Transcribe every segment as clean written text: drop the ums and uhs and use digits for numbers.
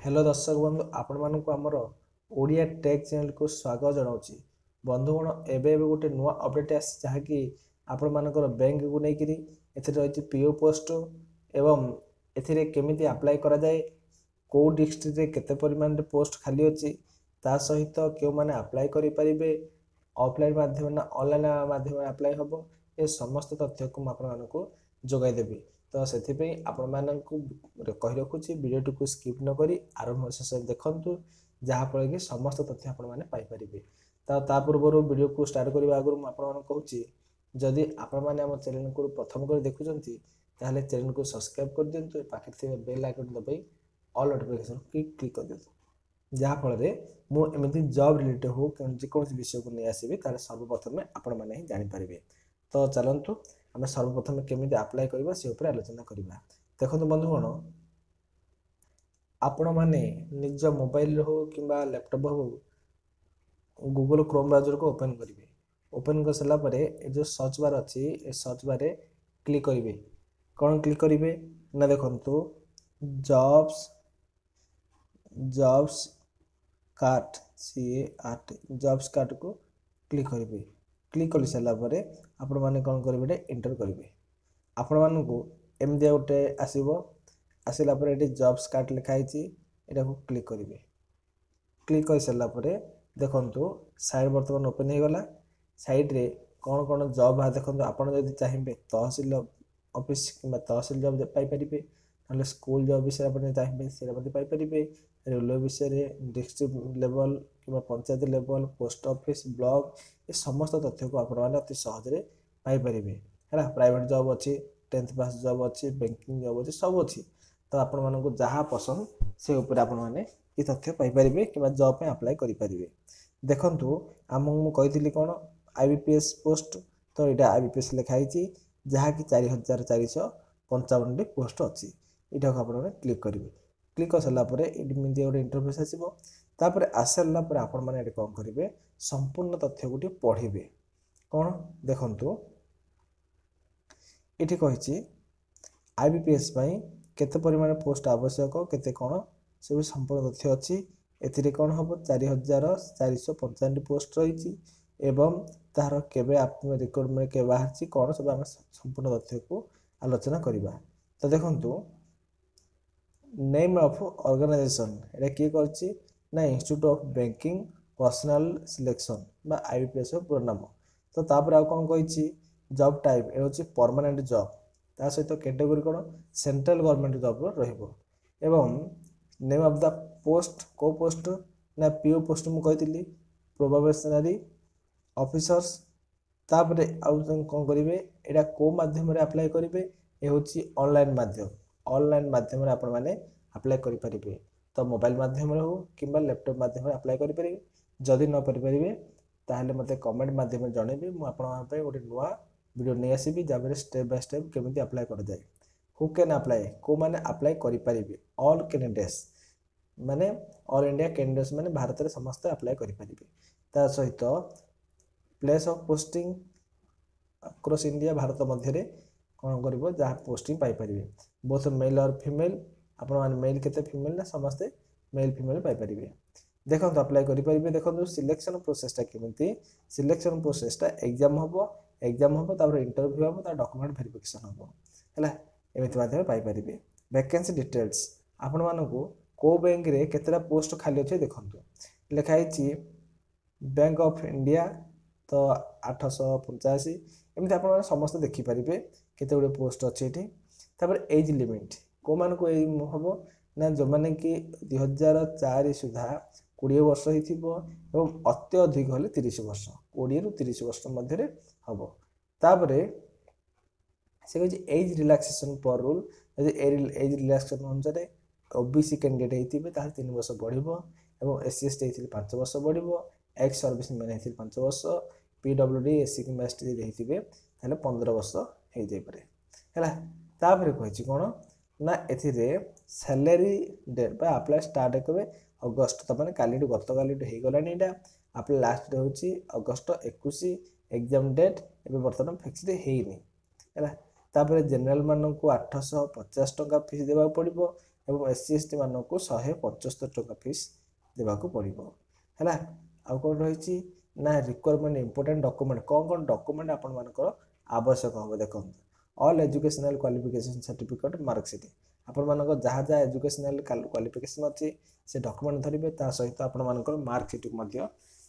Hello दर्शक बंधु आपण मानक आमर ओडिया टेक चैनल को स्वागत जनाऊँगी। बंधुगण एवं गोटे नुआ अपडेट आसी जहाँकि आपण मानकर बैंक को लेकर रही पीओ पोस्ट एवं एथिरे केमिति अप्लाई करा जाए कौ डिस्ट्रिक्ट रे केते परिमाण रे पोस्ट खाली अछि ता सहित केउ माने अप्लाई करि परिबे ऑफलाइन माध्यम ना ऑनलाइन माध्यम अप्लाई हबो ए समस्त तथ्य को आपण मानक जोगाई देबी। तो से आपण मानक कही रखुची वीडियो को स्किप न करी आरंभ शेष देखंतु जहाँफल कि समस्त तथ्य आपण मैंने पाइपर। ता पूर्व वीडियो को स्टार्ट करने आगु मुझे कहूँ जदि आपण मैंने आम चैनल को प्रथम कर देखुंत ताहले चैनल को सब्सक्राइब कर दिंतु पाखे बेल आइकन दबाई ऑल नोटिफिकेशन क्लिक कर दिंतु जहाँफल मुझे जॉब रिलेटेड हो जेकोसी विषय को नहीं आसबि तार सर्वप्रथम आपण मैंने ही जानीपारे। तो चलतु आम सर्वप्रथम केमी अप्लाई करवा से उपर आलोचना करवा। देखो बंधुगण आपण मैंने निज मोबाइल हो कि लैपटॉप हो गूगल क्रोम ब्राउजर को ओपन करेंगे। ओपन कर सारा जो सर्च बार अच्छी सर्च बार क्लिक करेंगे। कौन क्लिक करेंगे ना देखु jobs jobs cart CART jobs cart को क्लिक करेंगे। क्लिक कर सारापर आपण मैंने कौन करेंगे एंटर करेंगे। आपण मानक एमती गोटे आसो आसला ये जॉब्स कार्ट लिखाई यहाँ को क्लिक करेंगे। क्लिक कर सारापर देखु साइड बर्तमान ओपन हो गला। साइड्रे कौन कौन जॉब बाहर देखो आपड़ जब चाहिए तहसिल ऑफिस कि तहसिल जॉब पाइपर ना स्कूल जॉब विषय आप चाहिए से पाइपर। रेलवे विषय डिस्ट्रिक्ट लेवल कि panchayat level post office block ये समस्त तथ्य को आप अति सहजरे पाइपर है। प्राइवेट जॉब अच्छी 10th पास जॉब अच्छी बैंकिंग जॉब अच्छी सब अच्छी। तो आपण मानक जहाँ पसंद से उपर आपण मैंने ये तथ्य पाइपर कि जॉब पे अप्लाई करेंगे। देखु आमको मुझे कौन IBPS पोस्ट तो यहाँ IBPS लिखाई जहाँकि 4455 पोस्ट अच्छी यहाँ को आप क्लिक करेंगे। क्लिक कर सारापर ये गोटे इंटरफेस आसपर आसारा आपण मैंने कौन करेंगे संपूर्ण तथ्य को पढ़े। कौन देखु ये कही IBPS केते परिमाण पोस्ट आवश्यक केते कौन सब संपूर्ण तथ्य अच्छी एथिरे कौन हम 4455 पोस्ट रही एवं तार केबे रिक्रुटमेंट के बाहर कौन सब आम संपूर्ण तथ्य को आलोचना करवा। तो देखु नेम ऑफ ऑर्गेनाइजेशन ये किए कर institute of banking personal selection बा IBPS पूरा नाम। तो तापर आउ कौन कही जॉब टाइप ये हूँ परमानेंट जॉब ता सहित कैटेगोरी कौन सेंट्रल गवर्नमेंट जॉब एवं नेम ऑफ द पोस्ट को पोस्ट ना पीओ पोस्ट मुझे प्रोबेशनरी ऑफिसर्स। तापर आउ कौन करेंगे यहाँ को माध्यम अप्लाई करेंगे ये हूँ ऑनलाइन माध्यम। ऑनलाइन माध्यम आपण मैंने अप्लाई करेंगे तो मोबाइल माध्यम हो कि लैपटॉप माध्यम अप्लाई करेंगे। जदि न करेंगे ताहले मते कमेंट माध्यम जनइबे मुझे गोटे नुआ वीडियो नहीं आसबि जहाँ स्टेप बाय स्टेप केमी अप्लाई कर जाए। हु कैन अप्लाई को मैंने अप्लाई करेंगे ऑल कैंडिडेट्स माने ऑल इंडिया कैंडिडेट्स माने भारत में समस्त अप्लाई करेंगे। ता सहित place of posting across India Bharat मध्य कौन कर जहाँ पोस्टिंग पाइपर बोथ मेल और फीमेल आपण मेल केते फीमेल ना समस्ते मेल फीमेल पाइपर। देखो अप्लाई करेंगे। देखो सिलेक्शन प्रोसेसटा केमी सिलेक्शन प्रोसेसटा एग्जाम हम तापर इंटरव्यू हम डॉक्यूमेंट वेरिफिकेशन हम है एमती पाइपर। वैकेंसी डिटेल्स आपण मानक को बैंक रे केतेटा पोस्ट खाली अच्छे देखो लिखाई बैंक ऑफ इंडिया तो 885 एमती आप समस्त देखिपारे केते गुड़े पोस्ट अच्छे ये। तापर एज लिमिट को मान को हम ना जो मैंने कि 2004 सुधा 20 वर्ष हो अत्यधिक हेल्ले 30 वर्ष 20 ରୁ 30 वर्ष मध्य हम। तापर से कहे एज रिलैक्सेशन पर रूल यदि एज रिलैक्सेशन अनुसार OBC कैंडिडेट होते 3 वर्ष बढ़ो और SC ST 5 वर्ष बढ़ो एक्स सर्विस मैंने 5 वर्ष PWD SC कि ST होते 15 वर्ष हो जाए है। कही कौन ना ए सैलरी डेट बा अप्लाई स्टार्ट करेंगे अगस्त तो मैंने काली गत काली हो गलानी यहाँ अप्लाई लास्ट डेट हूँ अगस्त 21 एग्जाम डेट एवं बर्तमान फिक्सड है। जनरल मान को 850 टंका फीस देवा पड़ो ଏବଂ SC ST ମାନଙ୍କୁ 175 ଟଙ୍କା ଫିସ୍ ଦେବାକୁ ପଡ଼ିବ ହେଲା। ଆଉ କ'ଣ ରହିଛି ନା ରିକ୍ୱାରମେଣ୍ଟ ଇମ୍ପୋର୍ଟାଣ୍ଟ ଡକୁମେଣ୍ଟ କ'ଣ ଡକୁମେଣ୍ଟ ଆପଣମାନଙ୍କର ଆବଶ୍ୟକ ହେବ ଦେଖନ୍ତୁ। All educational qualification certificate mark sheet ଆପଣମାନଙ୍କର ଯାହା ଏଜୁକେସନାଲ୍ କ୍ୱାଲିଫିକେସନ୍ ଅଛି ସେ ଡକୁମେଣ୍ଟ ଧରିବେ, ତା ସହିତ ଆପଣମାନଙ୍କର ମାର୍କସିଟ୍ ମଧ୍ୟ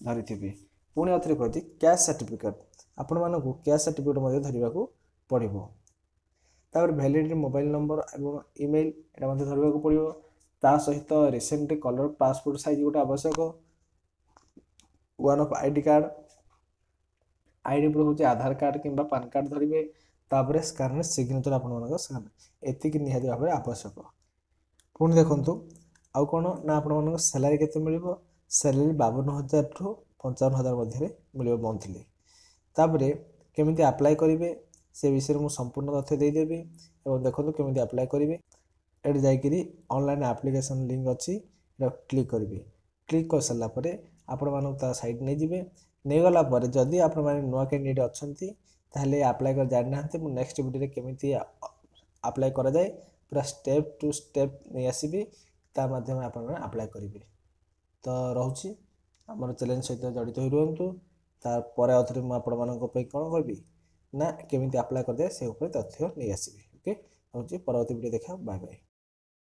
ଧରିଥିବେ। ପୁଣି ଆଉଥରେ କହୁଛି କ୍ୟାଷ୍ଟ ସାର୍ଟିଫିକେଟ୍ ଆପଣମାନଙ୍କୁ କ୍ୟାଷ୍ଟ ସାର୍ଟିଫିକେଟ୍ ମଧ୍ୟ ଧରିବାକୁ ପଡ଼ିବ। ତାପରେ ଭ୍ୟାଲିଡିଟି ମୋବାଇଲ ନମ୍ବର ଏବଂ ଇମେଲ୍ ଏଇଟା ମଧ୍ୟ ଧରିବାକୁ ପଡ଼ିବ। ତା ସହିତ ରିସେଣ୍ଟ କଲର୍ ପାସପୋର୍ଟ ସାଇଜ୍ ଗୋଟେ ଆବଶ୍ୟକ। One of ID card, ID proof ହେଉଛି ଆଧାର କାର୍ଡ଼ କିମ୍ବା ପାନ୍ କାର୍ଡ଼ ଧରିବେ। ତାପରେ ସ୍କାନର ସିଗ୍ନେଚର ଆପଣମାନଙ୍କ ସ୍କାନର, ଏତିକି ନିହାତି ଭାବରେ ଆବଶ୍ୟକ। ପୁଣି ଦେଖନ୍ତୁ ଆଉ କ'ଣ ନା ଆପଣମାନଙ୍କ ସାଲାରୀ କେତେ ମିଳିବ? ସାଲାରୀ 52,000 ରୁ 55,000 ମଧ୍ୟରେ ମିଳିବ ମନ୍ଥଲି। ତାପରେ କେମିତି ଆପ୍ଲାଏ କରିବେ ସେ ବିଷୟରେ ମୁଁ ସମ୍ପୂର୍ଣ୍ଣ ତଥ୍ୟ ଦେଇଦେବି ଏବଂ ଦେଖନ୍ତୁ କେମିତି ଆପ୍ଲାଏ କରିବେ। ଏଠି ଯାଇକିରି ଅନଲାଇନ୍ ଆପ୍ଲିକେସନ୍ ଲିଙ୍କ୍ ଅଛି, ଏଟା କ୍ଲିକ୍ କରିବେ। କ୍ଲିକ୍ କରିସାରିଲା ପରେ ଆପଣମାନଙ୍କୁ ତା ସାଇଟ୍ ନେଇଯିବେ। ନେଇଗଲା ପରେ ଯଦି ଆପଣମାନେ ନୂଆ କ୍ୟାଣ୍ଡିଡେଟ୍ ଅଛନ୍ତି ତାହେଲେ ଆପ୍ଲାଏ କରି ଜାଣିନାହାନ୍ତି, ମୁଁ ନେକ୍ସଟ ଭିଡ଼ିଓରେ କେମିତି ଆପ୍ଲାଏ କରାଯାଏ ପୁରା ଷ୍ଟେପ୍ ଟୁ ଷ୍ଟେପ୍ ନେଇ ଆସିବି, ତା ମାଧ୍ୟମରେ ଆପଣମାନେ ଆପ୍ଲାଏ କରିବେ। ତ ରହୁଛି ଆମର ଚ୍ୟାଲେଞ୍ଜ ସହିତ ଜଡ଼ିତ ହୋଇ ରୁହନ୍ତୁ। ତାପରେ ଆଉଥରେ ମୁଁ ଆପଣମାନଙ୍କ ପାଇଁ କ'ଣ କରିବି ନା କେମିତି ଆପ୍ଲାଏ କରିଯାଏ ସେ ଉପରେ ତଥ୍ୟ ନେଇ ଆସିବି। ଓକେ, ରହୁଛି ପରବର୍ତ୍ତୀ ଭିଡ଼ିଓ ଦେଖା, ବାଏ ବାଏ।